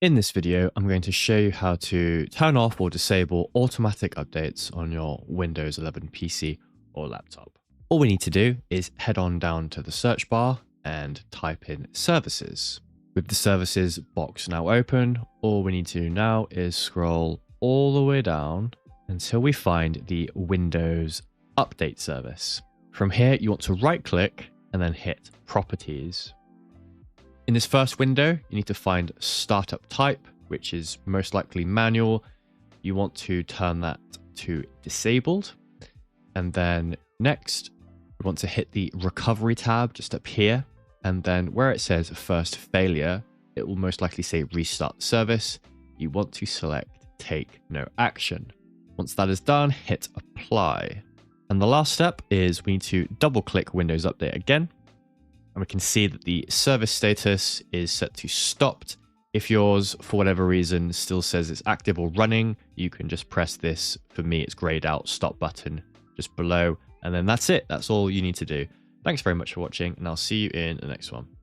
In this video, I'm going to show you how to turn off or disable automatic updates on your Windows 11 PC or laptop. All we need to do is head on down to the search bar and type in services. With the services box now open, all we need to do now is scroll all the way down until we find the Windows Update service. From here, you want to right click and then hit Properties. In this first window, you need to find Startup Type, which is most likely manual. You want to turn that to disabled. And then next, we want to hit the Recovery tab just up here. And then where it says First Failure, it will most likely say Restart the service. You want to select Take No Action. Once that is done, hit Apply. And the last step is we need to double click Windows Update again. And we can see that the service status is set to stopped. If yours, for whatever reason, still says it's active or running, you can just press this, for me it's grayed out, stop button just below. And then that's it. That's all you need to do. Thanks very much for watching, and I'll see you in the next one.